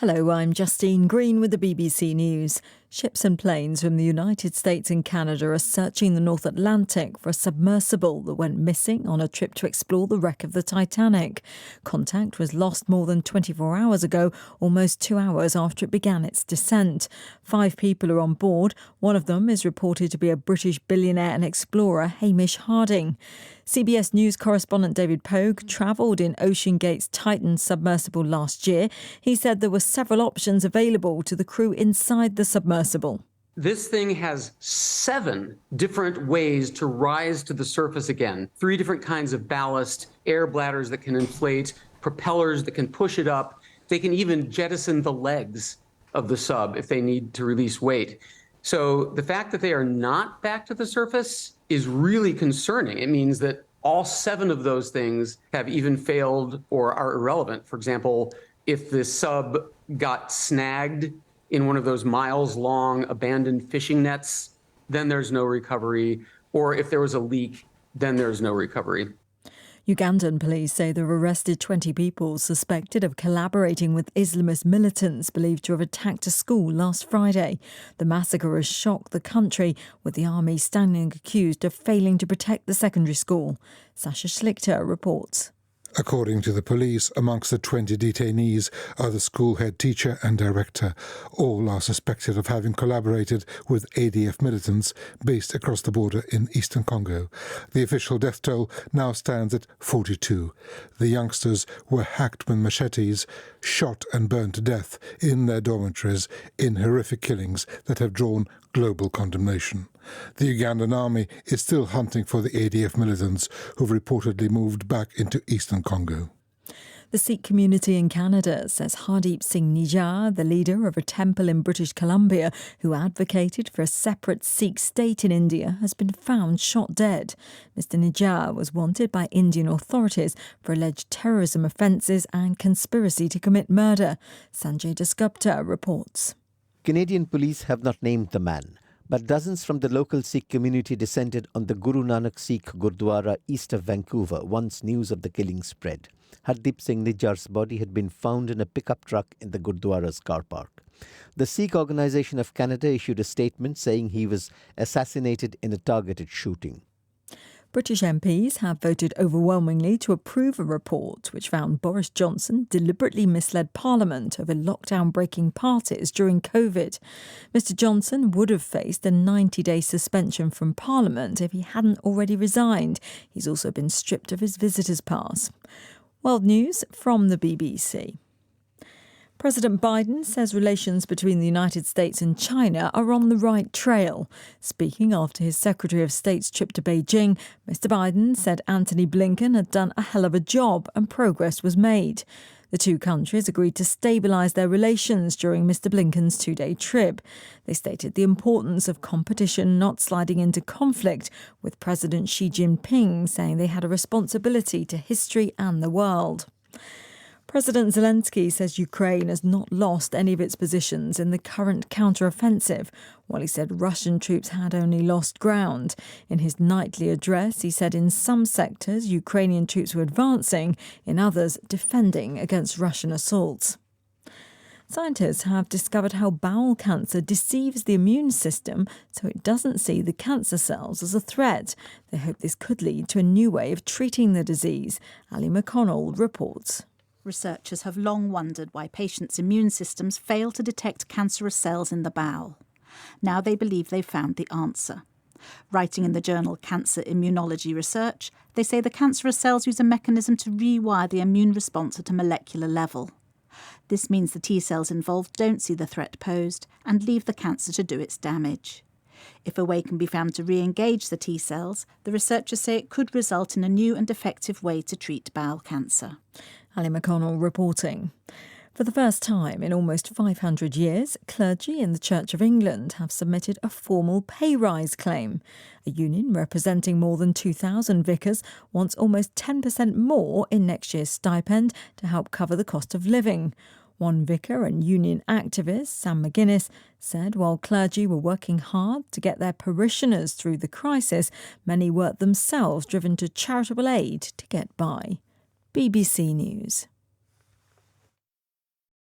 Hello, I'm Justine Green with the BBC News. Ships and planes from the United States and Canada are searching the North Atlantic for a submersible that went missing on a trip to explore the wreck of the Titanic. Contact was lost more than 24 hours ago, almost 2 hours after it began its descent. 5 people are on board. One of them is reported to be a British billionaire and explorer, Hamish Harding. CBS News correspondent David Pogue travelled in OceanGate's Titan submersible last year. He said there were several options available to the crew inside the submersible. This thing has 7 different ways to rise to the surface again. 3 different kinds of ballast, air bladders that can inflate, propellers that can push it up. They can even jettison the legs of the sub if they need to release weight. So the fact that they are not back to the surface is really concerning. It means that all 7 of those things have even failed or are irrelevant. For example, if the sub got snagged in one of those miles-long abandoned fishing nets, then there's no recovery. Or if there was a leak, then there's no recovery. Ugandan police say they've arrested 20 people suspected of collaborating with Islamist militants believed to have attacked a school last Friday. The massacre has shocked the country, with the army standing accused of failing to protect the secondary school. Sasha Schlichter reports. According to the police, amongst the 20 detainees are the school head teacher and director. All are suspected of having collaborated with ADF militants based across the border in eastern Congo. The official death toll now stands at 42. The youngsters were hacked with machetes, shot and burned to death in their dormitories in horrific killings that have drawn global condemnation. The Ugandan army is still hunting for the ADF militants who've reportedly moved back into eastern Congo. The Sikh community in Canada says Hardeep Singh Nijjar, the leader of a temple in British Columbia who advocated for a separate Sikh state in India, has been found shot dead. Mr Nijjar was wanted by Indian authorities for alleged terrorism offences and conspiracy to commit murder. Sanjay Dasgupta reports. Canadian police have not named the man, but dozens from the local Sikh community descended on the Guru Nanak Sikh Gurdwara east of Vancouver once news of the killing spread. Hardeep Singh Nijjar's body had been found in a pickup truck in the Gurdwara's car park. The Sikh Organisation of Canada issued a statement saying he was assassinated in a targeted shooting. British MPs have voted overwhelmingly to approve a report which found Boris Johnson deliberately misled Parliament over lockdown-breaking parties during COVID. Mr Johnson would have faced a 90-day suspension from Parliament if he hadn't already resigned. He's also been stripped of his visitor's pass. World News from the BBC. President Biden says relations between the United States and China are on the right trail. Speaking after his Secretary of State's trip to Beijing, Mr Biden said Antony Blinken had done a hell of a job and progress was made. The two countries agreed to stabilise their relations during Mr Blinken's 2-day trip. They stated the importance of competition not sliding into conflict, with President Xi Jinping saying they had a responsibility to history and the world. President Zelensky says Ukraine has not lost any of its positions in the current counter-offensive, while he said Russian troops had only lost ground. In his nightly address, he said in some sectors Ukrainian troops were advancing, in others defending against Russian assaults. Scientists have discovered how bowel cancer deceives the immune system so it doesn't see the cancer cells as a threat. They hope this could lead to a new way of treating the disease. Ali McConnell reports. Researchers have long wondered why patients' immune systems fail to detect cancerous cells in the bowel. Now they believe they've found the answer. Writing in the journal Cancer Immunology Research, they say the cancerous cells use a mechanism to rewire the immune response at a molecular level. This means the T cells involved don't see the threat posed and leave the cancer to do its damage. If a way can be found to re-engage the T cells, the researchers say it could result in a new and effective way to treat bowel cancer. Ali McConnell reporting. For the first time in almost 500 years, clergy in the Church of England have submitted a formal pay rise claim. A union representing more than 2,000 vicars wants almost 10% more in next year's stipend to help cover the cost of living. One vicar and union activist, Sam McGuinness, said while clergy were working hard to get their parishioners through the crisis, many were themselves driven to charitable aid to get by. BBC News.